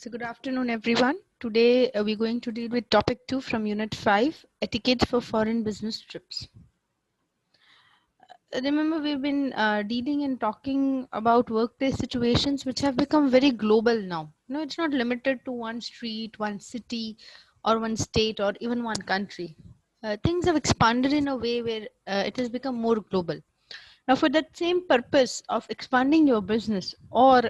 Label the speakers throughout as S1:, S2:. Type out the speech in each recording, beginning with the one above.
S1: So good afternoon, everyone. Today we're going to deal with topic 2 from Unit 5, Etiquette for Foreign Business Trips. Remember, we've been dealing and talking about workplace situations which have become very global now. No, it's not limited to one street, one city, or one state, or even one country. Things have expanded in a way where it has become more global. Now, for that same purpose of expanding your business or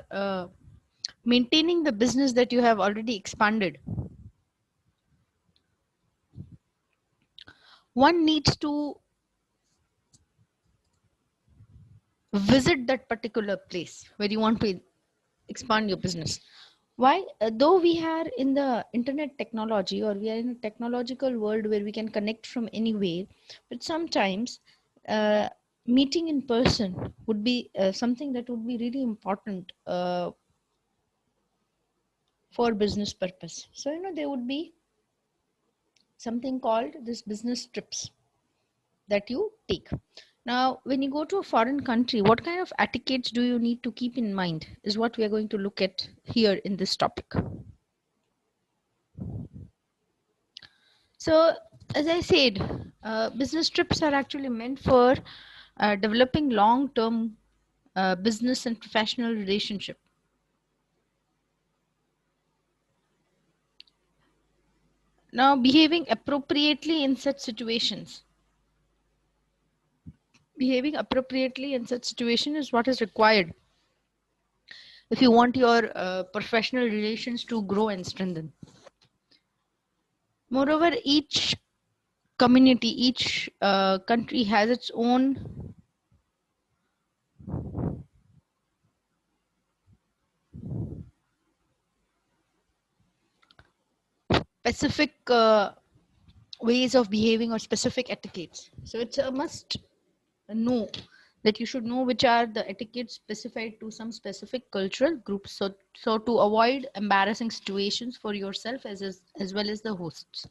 S1: maintaining the business that you have already expanded, one needs to visit that particular place where you want to expand your business. Why? Though we are in the internet technology, or we are in a technological world where we can connect from anywhere, but sometimes meeting in person would be something that would be really important for business purpose. So, there would be something called this business trips that you take. Now, when you go to a foreign country, what kind of etiquettes do you need to keep in mind is what we are going to look at here in this topic. So, as I said, business trips are actually meant for developing long-term business and professional relationship. Now, behaving appropriately in such situation is what is required if you want your professional relations to grow and strengthen. Moreover, each community, each country has its own specific ways of behaving or specific etiquettes. So it's a must know that you should know which are the etiquettes specified to some specific cultural groups. So to avoid embarrassing situations for yourself as well as the hosts.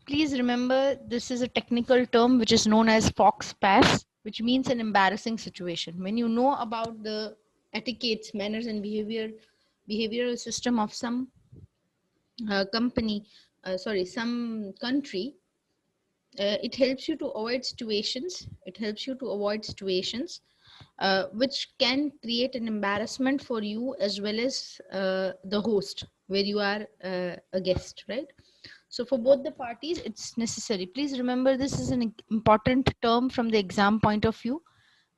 S1: Please remember, this is a technical term which is known as fox pass, which means an embarrassing situation. When you know about the etiquettes, manners, and behavioral system of some some country, it helps you to avoid situations. It helps you to avoid situations which can create an embarrassment for you as well as the host, where you are a guest, right? So for both the parties, it's necessary. Please remember, this is an important term from the exam point of view.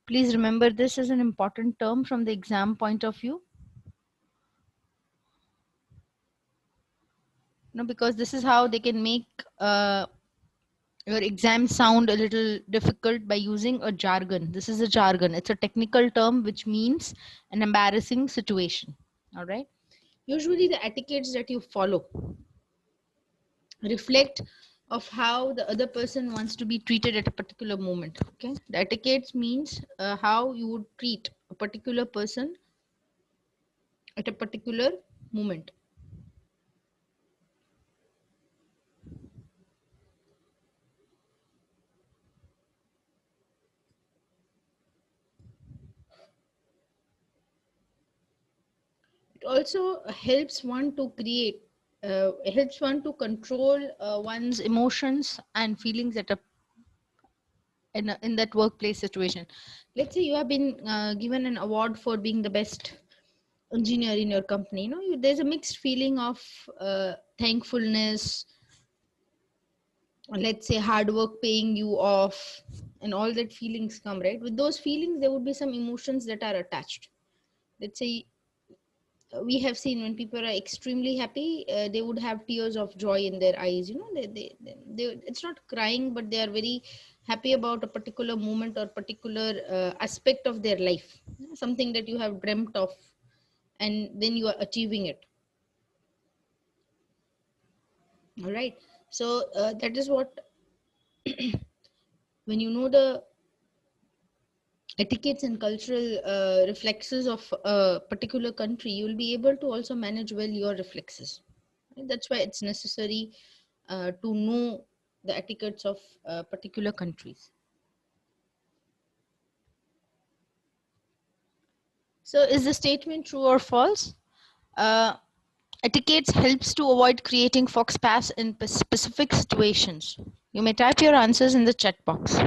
S1: Please remember, this is an important term from the exam point of view. Because this is how they can make your exam sound a little difficult by using a jargon. This is a jargon. It's a technical term which means an embarrassing situation. All right. Usually the etiquettes that you follow reflect of how the other person wants to be treated at a particular moment. Okay, the etiquettes means how you would treat a particular person at a particular moment. It also helps one to control one's emotions and feelings at a in that workplace situation. Let's say you have been given an award for being the best engineer in your company. There's a mixed feeling of thankfulness, let's say hard work paying you off, and all that feelings come, right? With those feelings there would be some emotions that are attached. Let's say we have seen when people are extremely happy, they would have tears of joy in their eyes. They it's not crying, but they are very happy about a particular moment or particular aspect of their life, something that you have dreamt of, and then you are achieving it. All right. So that is what when you know the etiquettes and cultural reflexes of a particular country, you will be able to also manage well your reflexes. Right? That's why it's necessary to know the etiquettes of particular countries. So is the statement true or false? Uh, Etiquettes helps to avoid creating fox pass in specific situations. You may type your answers in the chat box.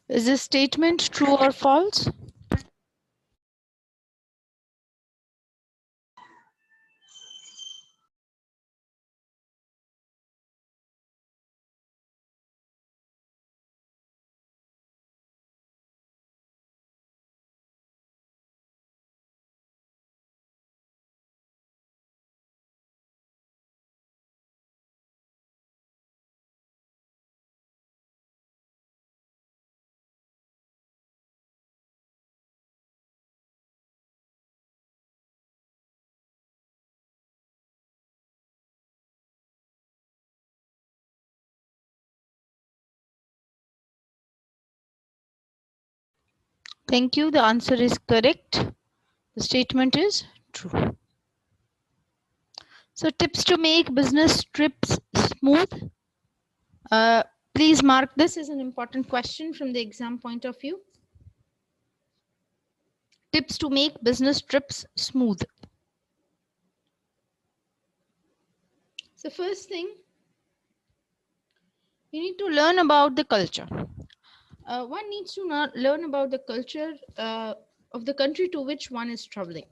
S1: Is this statement true or false? Thank you. The answer is correct. The statement is true. So tips to make business trips smooth. Uh, Please mark this as an important question from the exam point of view. Tips to make business trips smooth. So first thing, you need to learn about the culture. One needs to not learn about the culture of the country to which one is traveling.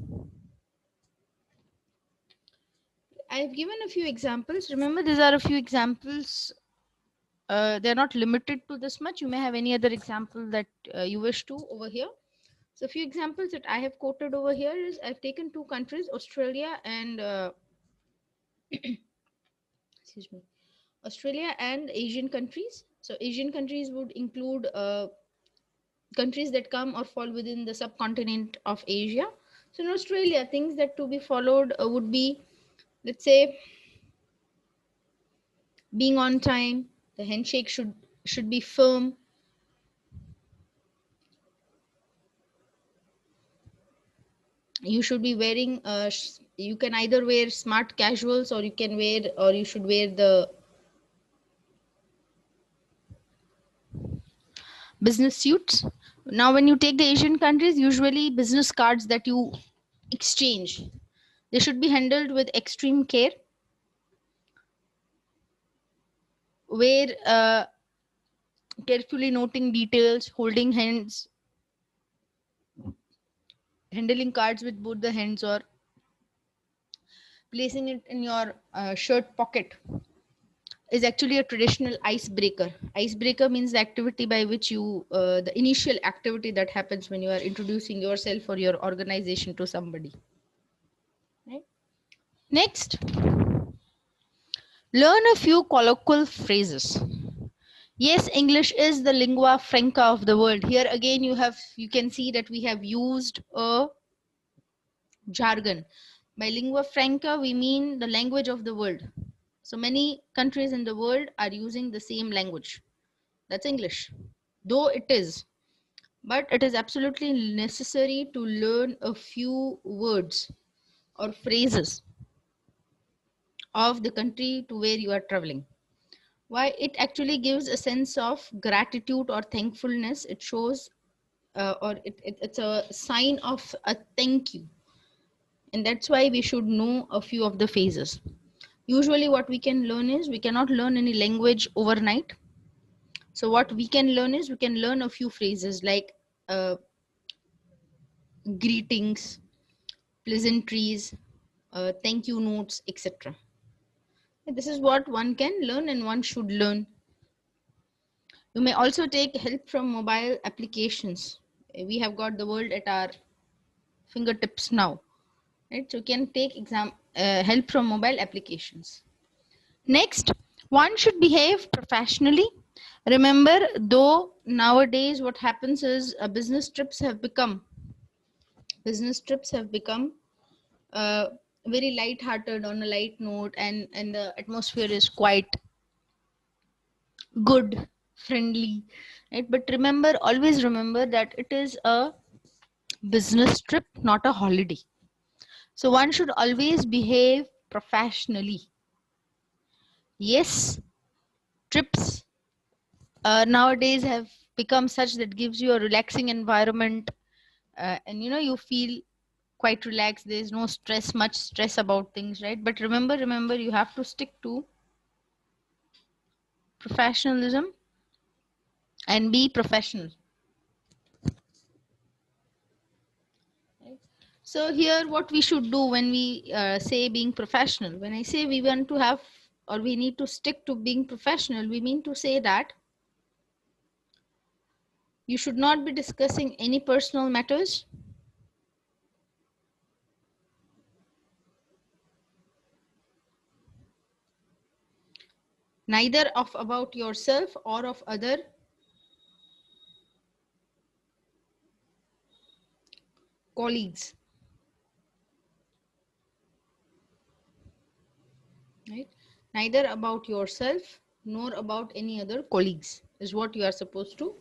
S1: I've given a few examples. Remember, these are a few examples. They're not limited to this much. You may have any other example that you wish to over here. So a few examples that I have quoted over here is I've taken two countries, Australia and excuse me, Australia and Asian countries. So Asian countries would include countries that come or fall within the subcontinent of Asia. So in Australia, things that to be followed would be, let's say, being on time. The handshake should be firm. You should be wearing. You can either wear smart casuals, or you should wear the business suits. Now, when you take the Asian countries, usually business cards that you exchange, they should be handled with extreme care, where carefully noting details, holding hands, handling cards with both the hands, or placing it in your shirt pocket is actually a traditional icebreaker. Icebreaker means the activity by which the initial activity that happens when you are introducing yourself or your organization to somebody. Right? Next, learn a few colloquial phrases. Yes, English is the lingua franca of the world. Here again, you can see that we have used a jargon. By lingua franca, we mean the language of the world. So many countries in the world are using the same language. That's English. Though it is, but it is absolutely necessary to learn a few words or phrases of the country to where you are traveling. Why? It actually gives a sense of gratitude or thankfulness. It shows, it's a sign of a thank you, and that's why we should know a few of the phases. Usually what we can learn is, we cannot learn any language overnight. So what we can learn is, we can learn a few phrases like uh, greetings, pleasantries, thank you notes, etc. This is what one can learn and one should learn You may also take help from mobile applications. We have got the world at our fingertips now, right? So you can take help from mobile applications. Next, one should behave professionally. Remember, though nowadays what happens is business trips have become uh, very light-hearted, on a light note, and the atmosphere is quite good, friendly, right? But remember, always remember that it is a business trip, not a holiday. So one should always behave professionally. Yes, trips nowadays have become such that gives you a relaxing environment, and you feel quite relaxed. There is no much stress about things, right? But remember, you have to stick to professionalism and be professional. Right? So here, what we should do when we say being professional, when I say we want to have or we need to stick to being professional, we mean to say that you should not be discussing any personal matters, neither of about yourself or of other colleagues, right? Neither about yourself nor about any other colleagues is what you are supposed to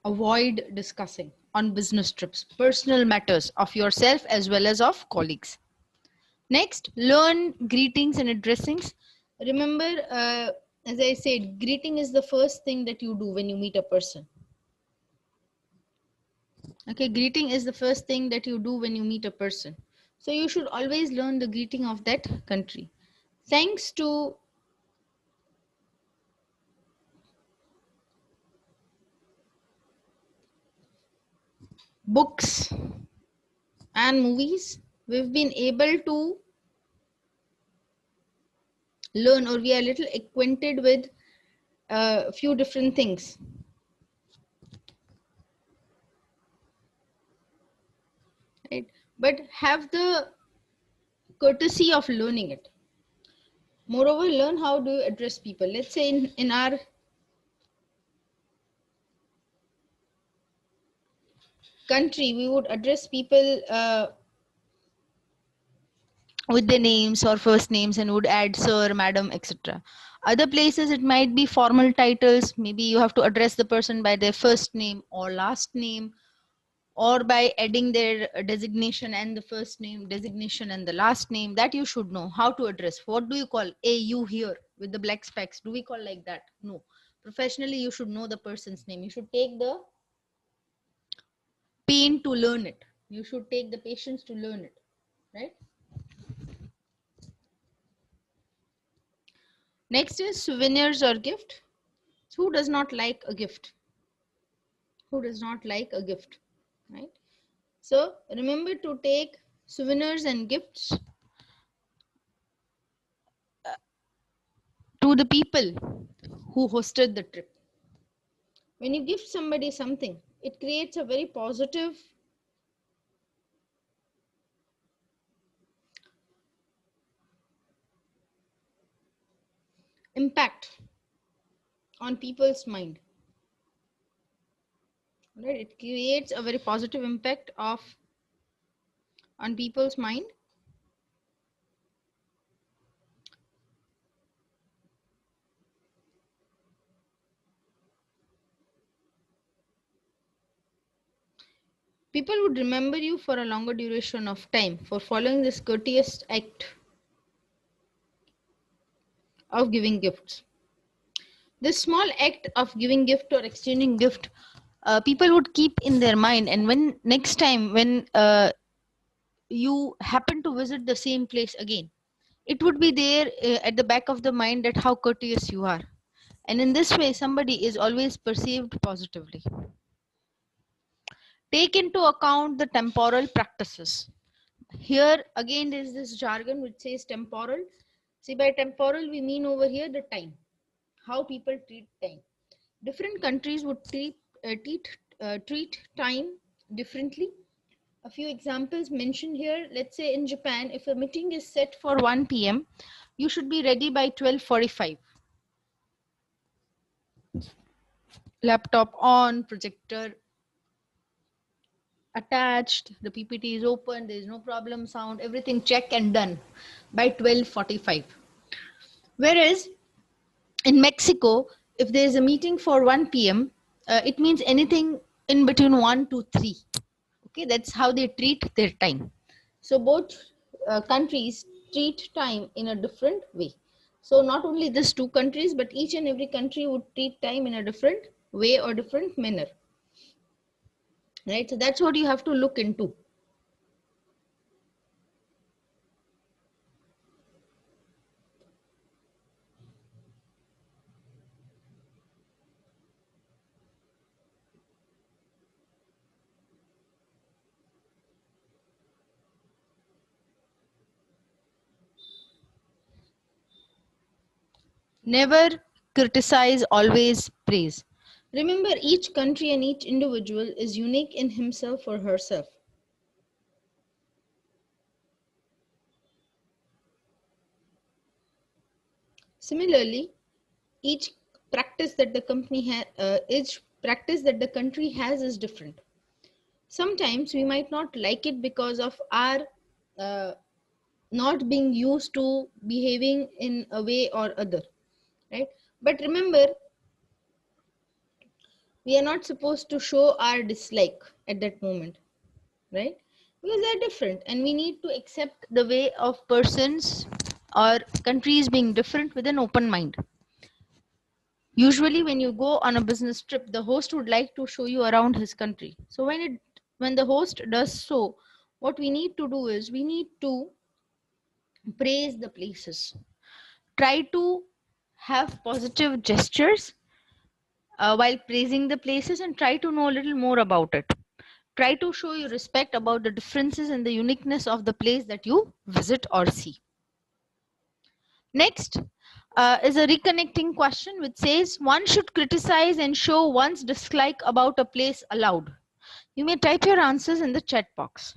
S1: avoid discussing on business trips, personal matters of yourself as well as of colleagues. Next, learn greetings and addressings. Remember, as I said, greeting is the first thing that you do when you meet a person. Okay, greeting is the first thing that you do when you meet a person. So you should always learn the greeting of that country. Thanks to books and movies, we've been able to learn, or we are a little acquainted with a few different things, right? But have the courtesy of learning it. Moreover, learn how do you address people. Let's say in our country, we would address people with their names or first names and would add sir, madam, etc. Other places, it might be formal titles. Maybe you have to address the person by their first name or last name, or by adding their designation and the first name, designation and the last name. That you should know how to address. What do you call a you here with the black specs? Do we call like that? No. Professionally, you should know the person's name. You should take the pain to learn it. You should take the patience to learn it, right? Next is souvenirs or gift. Who does not like a gift? Who does not like a gift, right? So remember to take souvenirs and gifts to the people who hosted the trip. When you give somebody something, it creates a very positive impact on people's mind, right? It creates a very positive impact of on people's mind. People would remember you for a longer duration of time for following this courteous act of giving gifts. This small act of giving gift or exchanging gift, people would keep in their mind, and when next time when you happen to visit the same place again, it would be there at the back of the mind that how courteous you are, and in this way somebody is always perceived positively. Take into account the temporal practices. Here again there is this jargon which says temporal. See, by temporal we mean over here the time, how people treat time. Different countries would treat time differently. A few examples mentioned here. Let's say in Japan, if a meeting is set for 1 p.m., you should be ready by 12:45. Laptop on, projector attached, the PPT is open, there is no problem, sound, everything check and done by 12:45. Whereas in Mexico, if there is a meeting for 1 p.m., it means anything in between 1 to 3. Okay, that's how they treat their time. So both countries treat time in a different way. So not only these two countries, but each and every country would treat time in a different way or different manner. Right? So that's what you have to look into. Never criticize, always praise. Remember, each country and each individual is unique in himself or herself. Similarly, each each practice that the country has is different. Sometimes we might not like it because of our uh, not being used to behaving in a way or other, right? But remember, we are not supposed to show our dislike at that moment, right? Because they're different and we need to accept the way of persons or countries being different with an open mind. Usually when you go on a business trip, the host would like to show you around his country. So when the host does so, what we need to do is we need to praise the places. Try to have positive gestures while praising the places and try to know a little more about it. Try to show you respect about the differences and the uniqueness of the place that you visit or see. Next is a reconnecting question which says one should criticize and show one's dislike about a place aloud. You may type your answers in the chat box.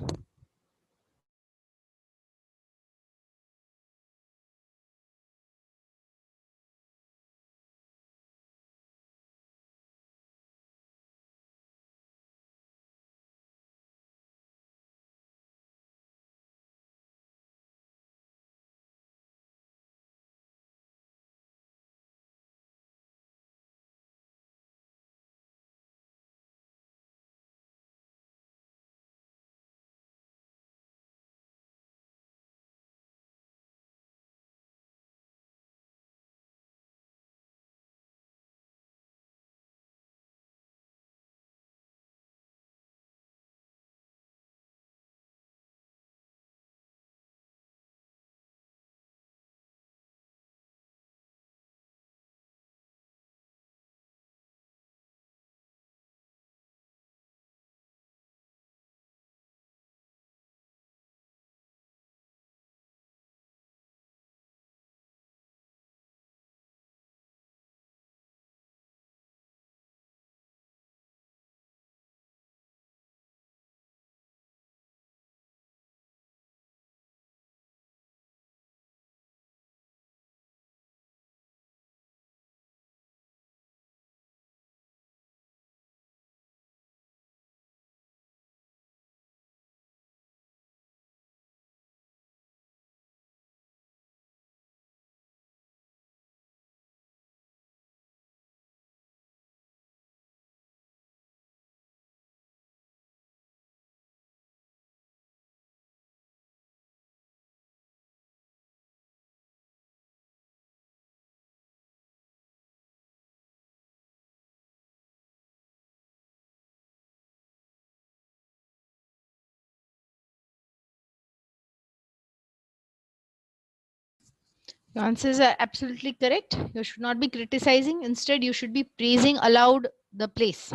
S1: Your answers are absolutely correct. You should not be criticizing. Instead, you should be praising aloud the place.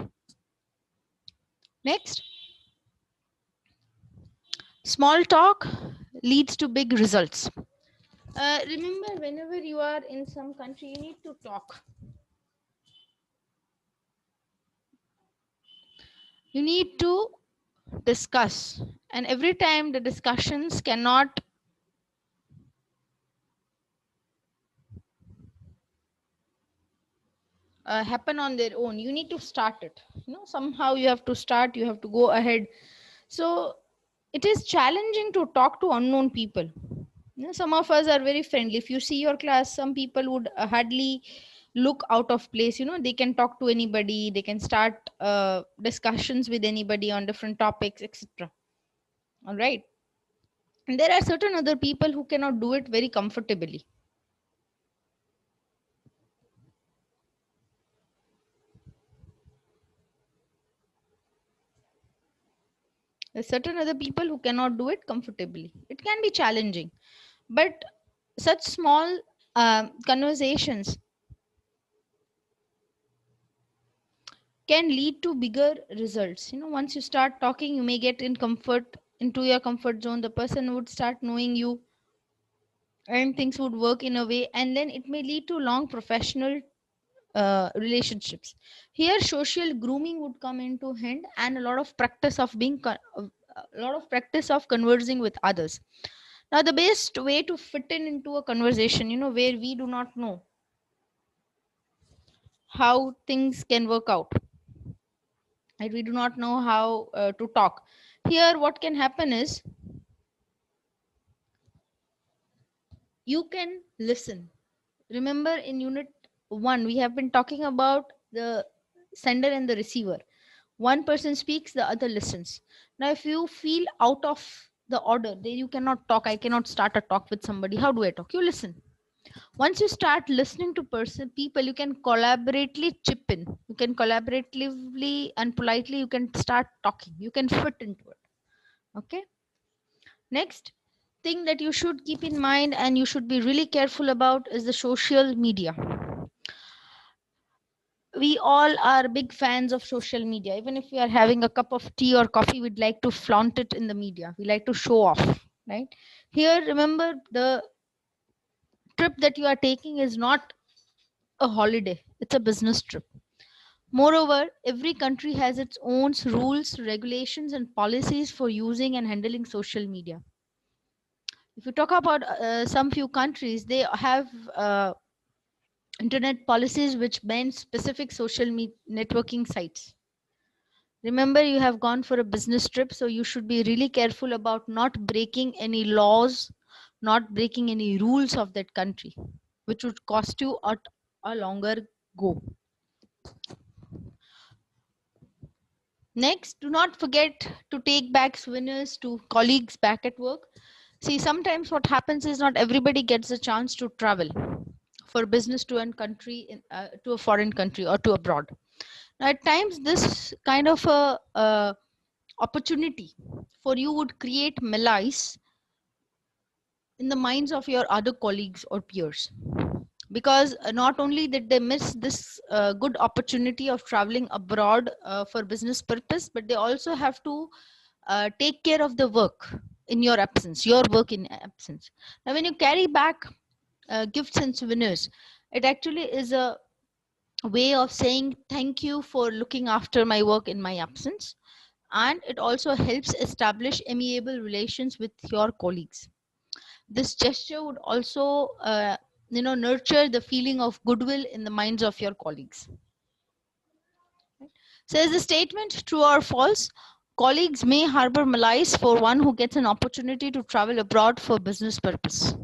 S1: Next, small talk leads to big results. Remember, whenever you are in some country, you need to talk. You need to discuss, and every time the discussions cannot happen on their own, you need to start it. Somehow you have to start, you have to go ahead. So it is challenging to talk to unknown people. Some of us are very friendly. If you see your class, some people would hardly look out of place. They can talk to anybody, they can start discussions with anybody on different topics, etc. All right. And there are certain other people who cannot do it very comfortably. There's certain other people who cannot do it comfortably. It can be challenging, but such small conversations can lead to bigger results. Once you start talking, you may get in comfort into your comfort zone. The person would start knowing you, and things would work in a way, and then it may lead to long professional relationships. Here, social grooming would come into hand, and a lot of practice of a lot of practice of conversing with others. Now, the best way to fit in into a conversation, where we do not know how things can work out, right? We do not know how to talk. Here, what can happen is you can listen. Remember, in unit 1, we have been talking about the sender and the receiver. One person speaks, the other listens. Now, if you feel out of the order, then you cannot talk. I cannot start a talk with somebody. How do I talk? You listen. Once you start listening to person people, you can collaboratively chip in. You can collaboratively and politely you can start talking. You can fit into it. Okay. Next thing that you should keep in mind and you should be really careful about is the social media. We all are big fans of social media. Even if we are having a cup of tea or coffee, we'd like to flaunt it in the media. We like to show off, right? Here, remember, the trip that you are taking is not a holiday, it's a business trip. Moreover, every country has its own rules, regulations, and policies for using and handling social media. If you talk about some few countries, they have internet policies which ban specific networking sites. Remember, you have gone for a business trip, so you should be really careful about not breaking any laws, not breaking any rules of that country, which would cost you a longer go. Next, do not forget to take back souvenirs to colleagues back at work. See, sometimes what happens is not everybody gets a chance to travel for business to to a foreign country or to abroad. Now, at times, this kind of a opportunity for you would create malaise in the minds of your other colleagues or peers, because not only did they miss this good opportunity of traveling abroad for business purpose, but they also have to take care of the work in your absence, your work in absence. Now, when you carry back gifts and souvenirs, it actually is a way of saying thank you for looking after my work in my absence, and it also helps establish amiable relations with your colleagues. This gesture would also nurture the feeling of goodwill in the minds of your colleagues. So is the statement true or false? Colleagues may harbor malice for one who gets an opportunity to travel abroad for business purpose.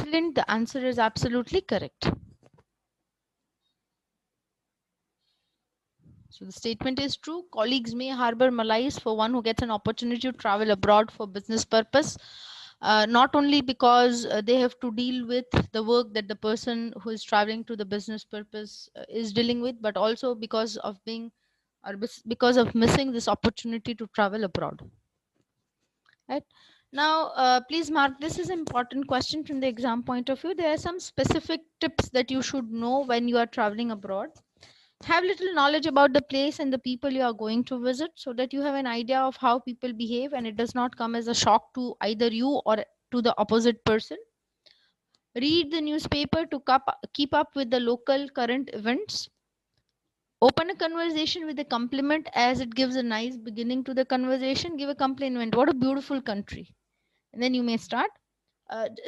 S1: Excellent. The answer is absolutely correct. So the statement is true. Colleagues may harbor malice for one who gets an opportunity to travel abroad for business purpose, not only because they have to deal with the work that the person who is traveling to the business purpose is dealing with, but also because of being or because of missing this opportunity to travel abroad. Right. Now, please mark this is an important question from the exam point of view. There are some specific tips that you should know when you are traveling abroad. Have little knowledge about the place and the people you are going to visit so that you have an idea of how people behave and it does not come as a shock to either you or to the opposite person. Read the newspaper to keep up with the local current events. Open a conversation with a compliment as it gives a nice beginning to the conversation. Give a compliment. What a beautiful country. And then you may start.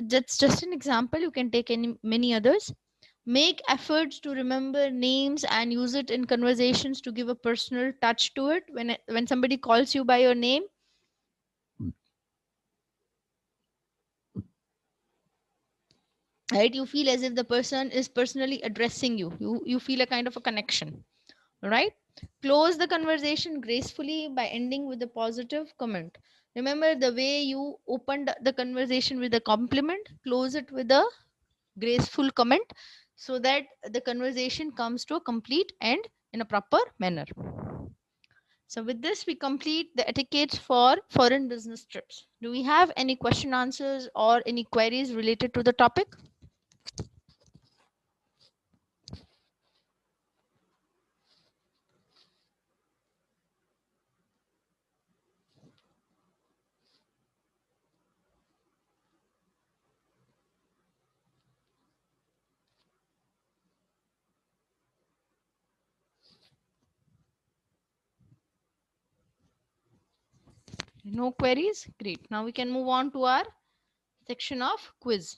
S1: That's just an example. You can take many others. Make efforts to remember names and use it in conversations to give a personal touch to it. When somebody calls you by your name, right, you feel as if the person is personally addressing you. You feel a kind of a connection, right? Close the conversation gracefully by ending with a positive comment. Remember the way you opened the conversation with a compliment, close it with a graceful comment so that the conversation comes to a complete end in a proper manner. So with this, we complete the etiquettes for foreign business trips. Do we have any question answers or any queries related to the topic? No queries? Great. Now we can move on to our section of quiz.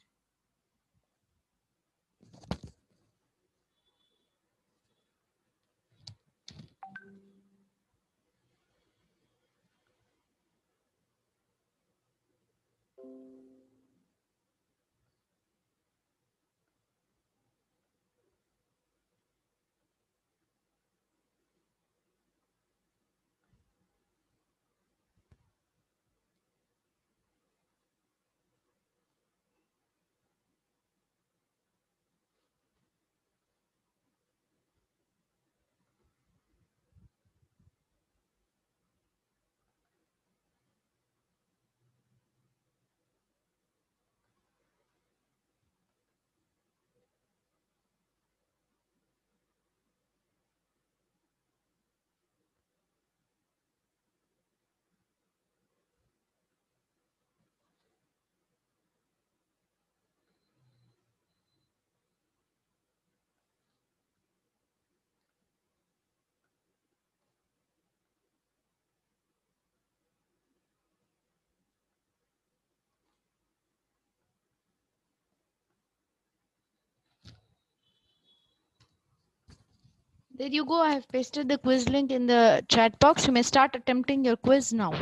S1: There you go. I have pasted the quiz link in the chat box. You may start attempting your quiz now.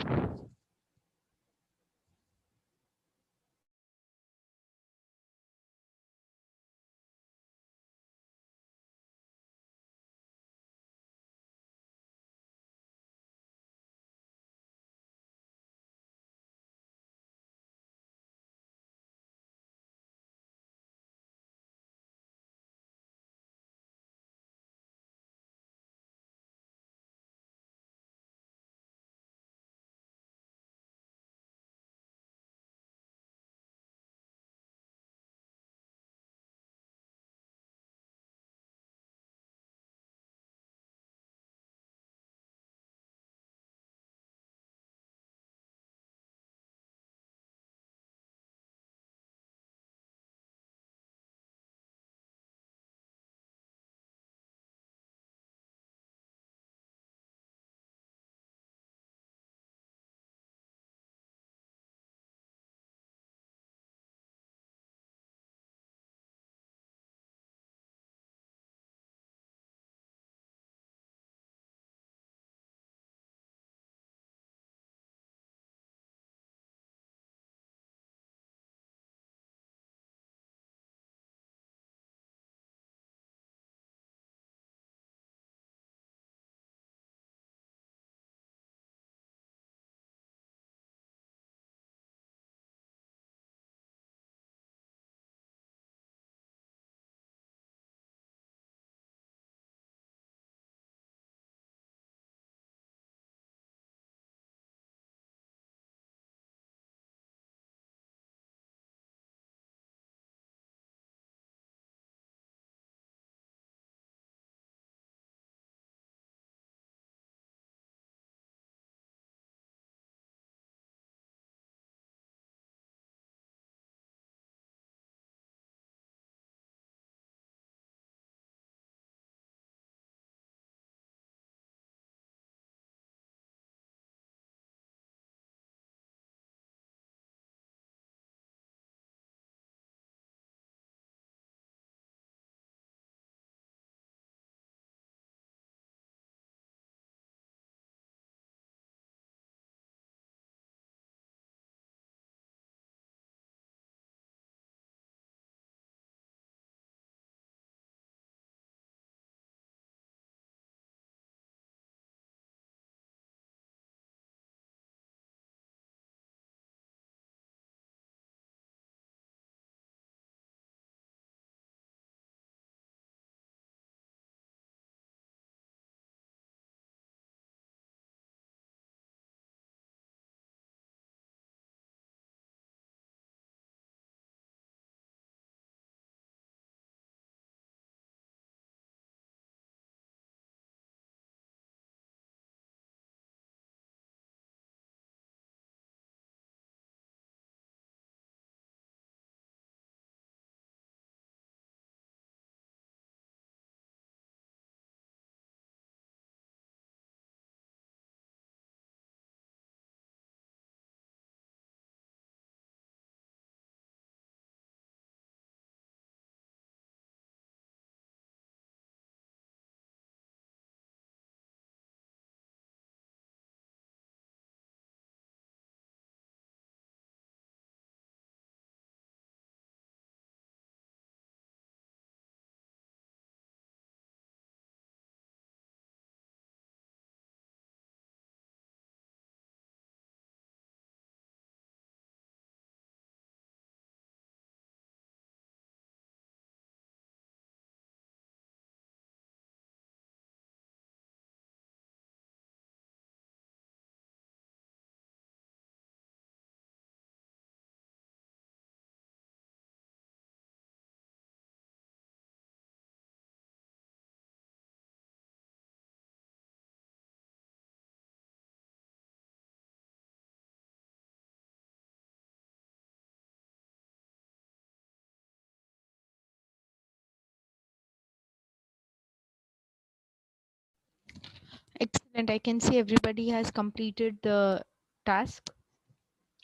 S1: Excellent. I can see everybody has completed the task.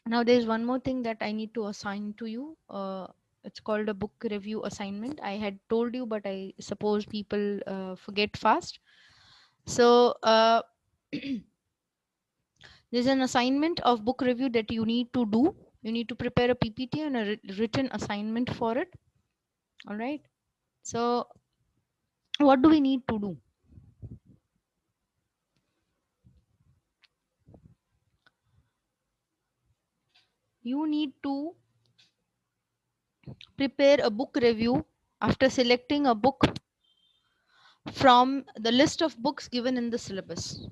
S1: Now there's one more thing that I need to assign to you. It's called a book review assignment. I had told you, but I suppose people forget fast. So there's an assignment of book review that you need to do. You need to prepare a PPT and a written assignment for it. All right. So what do we need to do? You need to prepare a book review after selecting a book from the list of books given in the syllabus.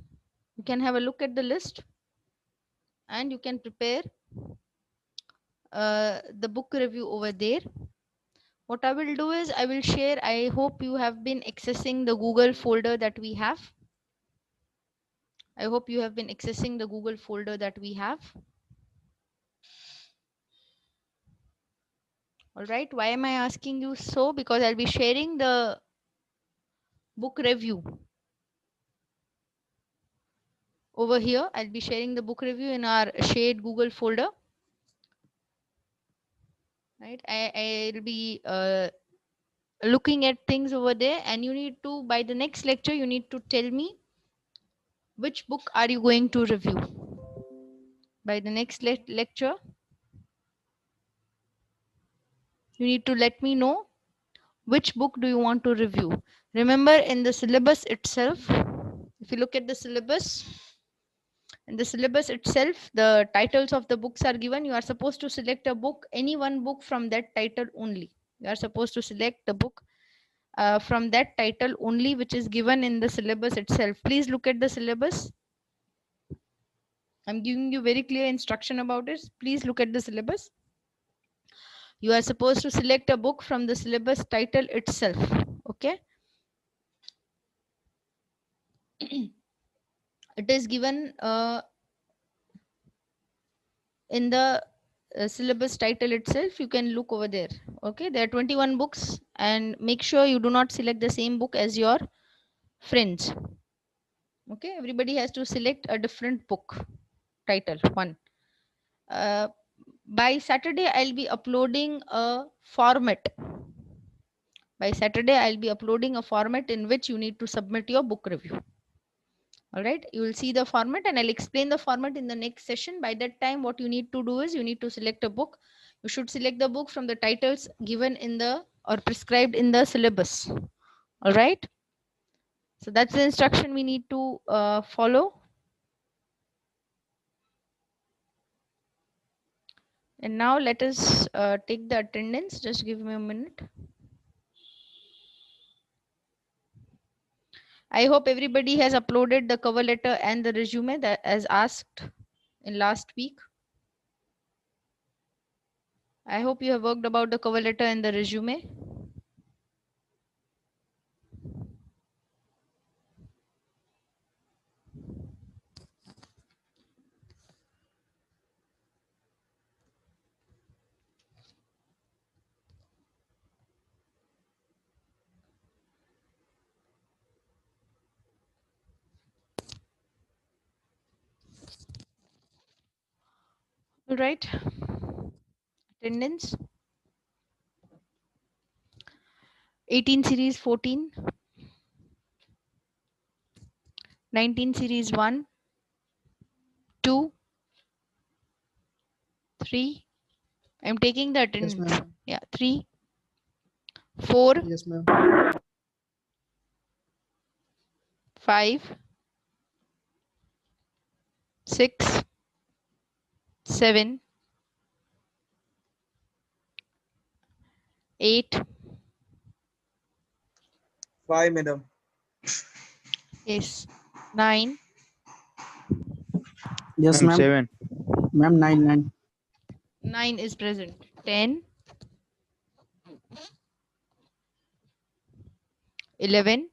S1: You can have a look at the list and you can prepare the book review over there. What I will do is I will share. I hope you have been accessing the Google folder that we have. I hope you have been accessing the Google folder that we have. All right. Why am I asking you so? Because I'll be sharing the book review over here. I'll be sharing the book review in our shared Google folder. Right. I'll be looking at things over there, and you need to, by the next lecture, you need to tell me which book are you going to review. By the next lecture, you need to let me know which book do you want to review. Remember, in the syllabus itself, if you look at the syllabus, in the syllabus itself, the titles of the books are given. You are supposed to select a book, any one book from that title only. You are supposed to select the book from that title only, which is given in the syllabus itself. Please look at the syllabus. I'm giving you very clear instruction about it. Please look at the syllabus. You are supposed to select a book from the syllabus title itself. Okay. It is given in the syllabus title itself. You can look over there. Okay. There are 21 books, and make sure you do not select the same book as your friends. Okay. Everybody has to select a different book title. One. By Saturday, I'll be uploading a format. By Saturday, I'll be uploading a format in which you need to submit your book review. All right, you will see the format, and I'll explain the format in the next session. By that time, what you need to do is you need to select a book. You should select the book from the titles given in the or prescribed in the syllabus. All right. So that's the instruction we need to follow. And now let us take the attendance. Just give me a minute. I hope everybody has uploaded the cover letter and the resume that as asked in last week. I hope you have worked about the cover letter and the resume. All right. Attendance. 18 series 14. 19 series 1, 2, 3. I'm taking the attendance.
S2: Yes, ma'am.
S1: Yeah, 3, 4,
S2: Yes, ma'am.
S1: 5, 6, 7, 8.
S2: 5, madam.
S1: Yes. 9.
S2: Yes,
S3: Ma'am,
S2: ma'am.
S3: 7.
S2: Ma'am, 9, 9.
S1: 9 is present. 10, 11,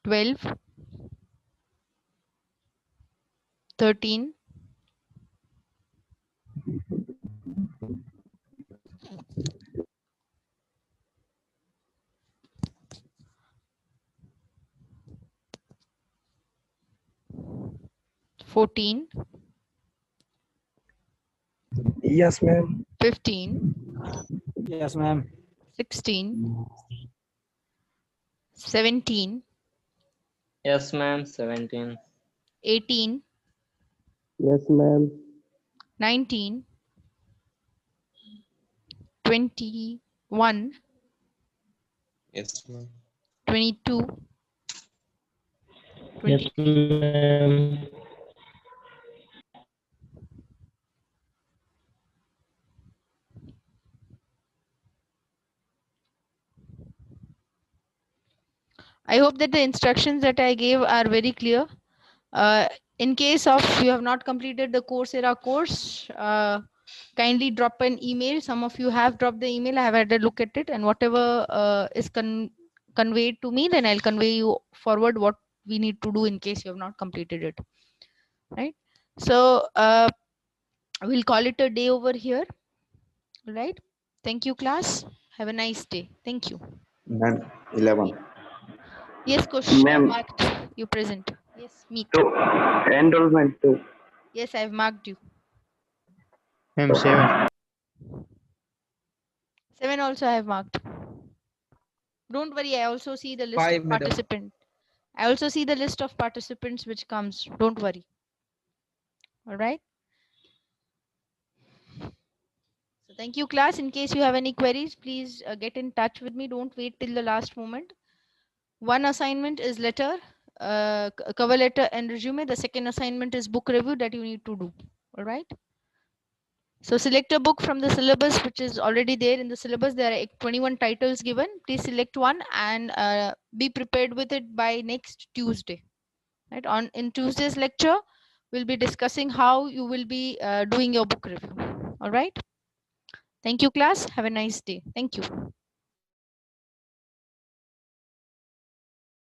S1: 12, 13, 14, 14,
S2: Yes, ma'am.
S1: 15,
S2: Yes, ma'am.
S1: 16, 17,
S3: Yes, ma'am. 17.
S1: 18,
S2: Yes, ma'am.
S1: 19, 21,
S4: Yes, ma'am.
S1: 22,
S3: Yes,
S1: 23.
S3: ma'am.
S1: I hope that the instructions that I gave are very clear. Uh, in case of you have not completed the Coursera course, kindly drop an email. Some of you have dropped the email. I have had a look at it, and whatever is conveyed to me, then I'll convey you forward what we need to do in case you have not completed it. Right. So we'll call it a day over here. Right. Thank you, class. Have a nice day. Thank you.
S2: Ma'am, 11.
S1: Yes, Kush, I've
S2: Ma'am,
S1: marked you present. Yes, meet.
S2: two. Enrollment 2.
S1: Yes, I've marked you.
S2: Ma'am, 7.
S1: 7 also I have marked. Don't worry, I also see the list
S2: 5,
S1: of
S2: madam.
S1: participants. I also see the list of participants which comes. Don't worry. All right. So thank you, class. In case you have any queries, please get in touch with me. Don't wait till the last moment. One assignment is letter, cover letter and resume. The second assignment is book review that you need to do. All right. So select a book from the syllabus which is already there in the syllabus. There are 21 titles given. Please select one and be prepared with it by next Tuesday. Right. On in Tuesday's lecture, we'll be discussing how you will be doing your book review. All right. Thank you, class. Have a nice day. Thank you.